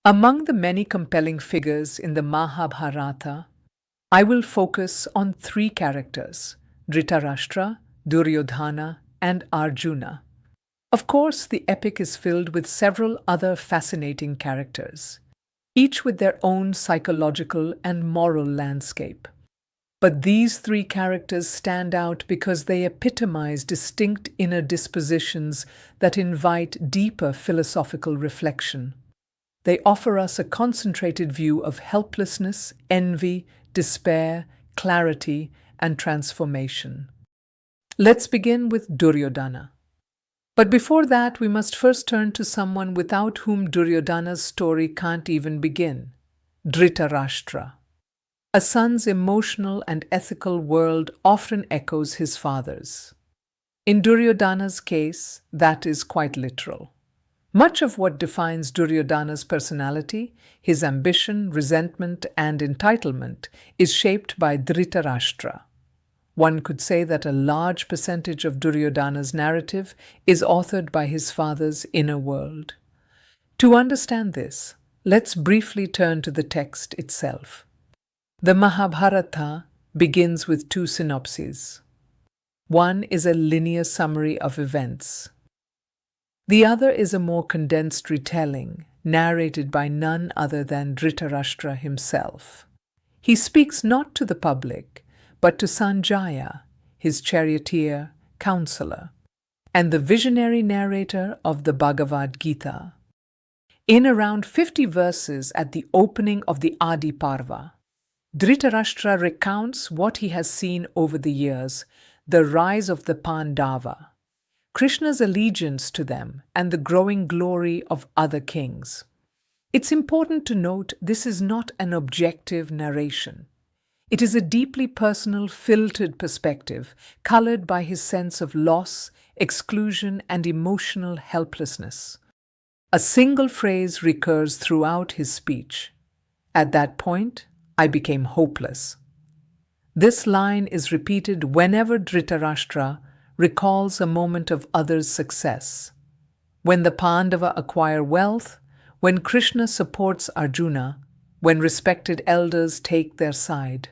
Among the many compelling figures in the Mahabharata, I will focus on three characters: Dhritarashtra, Duryodhana, and Arjuna. Of course, the epic is filled with several other fascinating characters, each with their own psychological and moral landscape. But these three characters stand out because they epitomize distinct inner dispositions that invite deeper philosophical reflection. They offer us a concentrated view of helplessness, envy, despair, clarity, and transformation. Let's begin with Duryodhana. But before that, we must first turn to someone without whom Duryodhana's story can't even begin: Dhritarashtra. A son's emotional and ethical world often echoes his father's. In Duryodhana's case, that is quite literal. Much of what defines Duryodhana's personality, his ambition, resentment, and entitlement, is shaped by Dhritarashtra. One could say that a large percentage of Duryodhana's narrative is authored by his father's inner world. To understand this, let's briefly turn to the text itself. The Mahābhārata begins with two synopses. One is a linear summary of events. The other is a more condensed retelling, narrated by none other than Dhritarashtra himself. He speaks not to the public, but to Sanjaya, his charioteer, counselor, and the visionary narrator of the Bhagavad Gita. In around 50 verses at the opening of the Adi Parva, Dhritarashtra recounts what he has seen over the years: the rise of the Pandava, Krishna's allegiance to them, and the growing glory of other kings. It's important to note this is not an objective narration. It is a deeply personal, filtered perspective, colored by his sense of loss, exclusion, and emotional helplessness. A single phrase recurs throughout his speech: "At that point, I became hopeless." This line is repeated whenever Dhritarashtra recalls a moment of others' success. When the Pandava acquire wealth, when Krishna supports Arjuna, when respected elders take their side.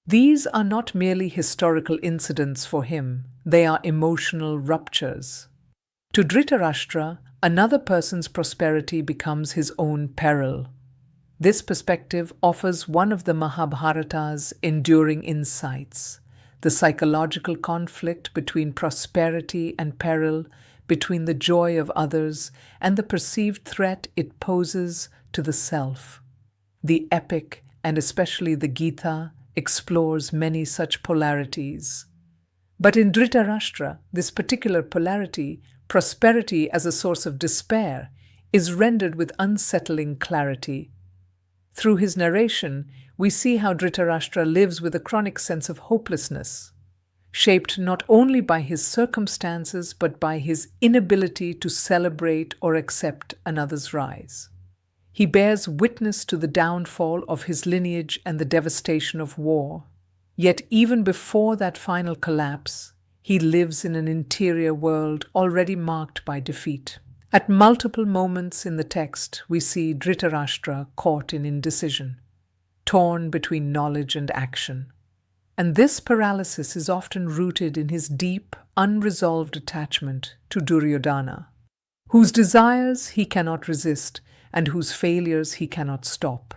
These are not merely historical incidents for him, they are emotional ruptures. To Dhritarashtra, another person's prosperity becomes his own peril. This perspective offers one of the Mahabharata's enduring insights: the psychological conflict between prosperity and peril, between the joy of others and the perceived threat it poses to the self. The epic, and especially the Gita, explores many such polarities. But in Dhritarashtra, this particular polarity, prosperity as a source of despair, is rendered with unsettling clarity. Through his narration, we see how Dhritarashtra lives with a chronic sense of hopelessness, shaped not only by his circumstances but by his inability to celebrate or accept another's rise. He bears witness to the downfall of his lineage and the devastation of war. Yet even before that final collapse, he lives in an interior world already marked by defeat. At multiple moments in the text, we see Dhritarashtra caught in indecision, torn between knowledge and action. And this paralysis is often rooted in his deep, unresolved attachment to Duryodhana, whose desires he cannot resist and whose failures he cannot stop.